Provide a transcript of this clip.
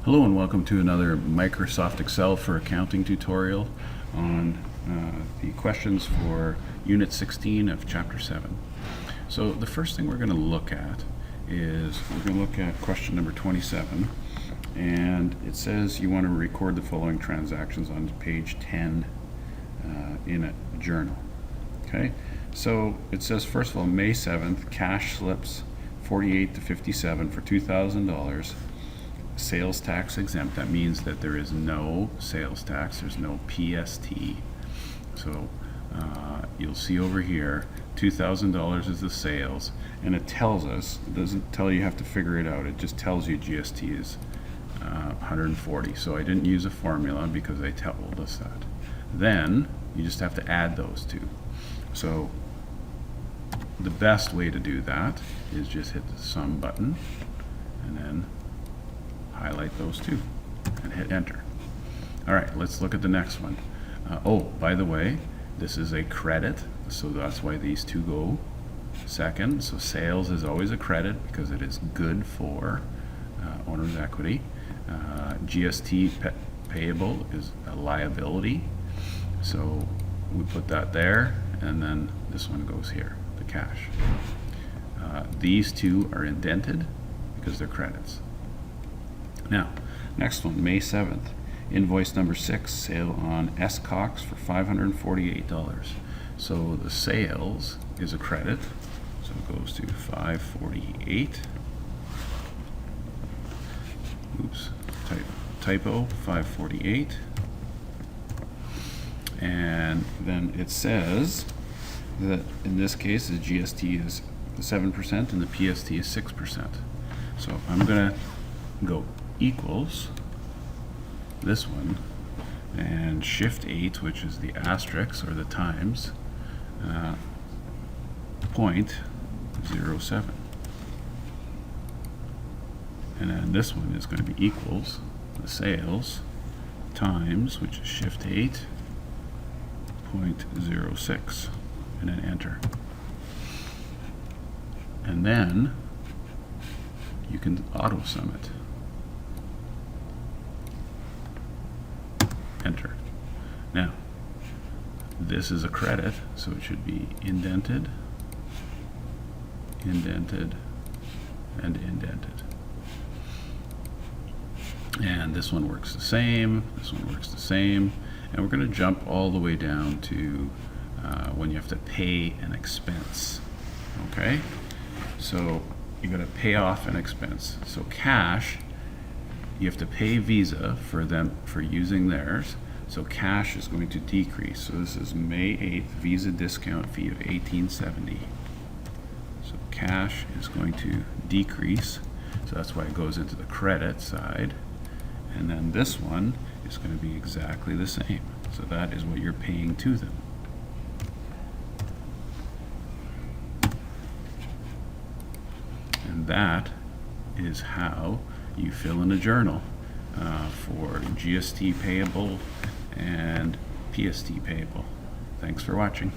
Hello and welcome to another Microsoft Excel for Accounting tutorial on the questions for Unit 16 of Chapter 7. So the first thing we're going to look at is we're going to look at question number 27, and it says you want to record the following transactions on page 10 in a journal. Okay, so it says first of all, May 7th, cash slips 48 to 57 for $2,000. Sales tax exempt. That means that there is no sales tax, there's no PST. So you'll see over here $2,000 is the sales, and it tells us, it doesn't tell you have to figure it out, it just tells you GST is 140. So I didn't use a formula because they told us that. Then you just have to add those two. So the best way to do that is just hit the sum button and then highlight those two and hit enter. All right, let's look at the next one. Oh, by the way, this is a credit, so that's why these two go second. So sales is always a credit because it is good for owner's equity. GST payable is a liability, so we put that there, and then this one goes here, the cash. These two are indented because they're credits. Now, next one, May 7th, invoice number 6, sale on S. Cox for $548. So the sales is a credit, so it goes to 548. Oops, typo, 548. And then it says that in this case the GST is 7% and the PST is 6%. So I'm going to go equals this one and shift 8, which is the asterisk or the times, 0.07, and then this one is going to be equals the sales times, which is shift 8, 0.06, and then enter. And then you can auto sum it. Enter. Now, this is a credit, so it should be indented, indented, and indented. And this one works the same, this one works the same, and we're going to jump all the way down to when you have to pay an expense. Okay? So you're going to pay off an expense. So cash, you have to pay Visa for them for using theirs, so cash is going to decrease. So this is May 8th Visa discount fee of $18.70. So cash is going to decrease, so that's why it goes into the credit side. And then this one is going to be exactly the same. So that is what you're paying to them. And that is how you fill in a journal for GST payable and PST payable. Thanks for watching.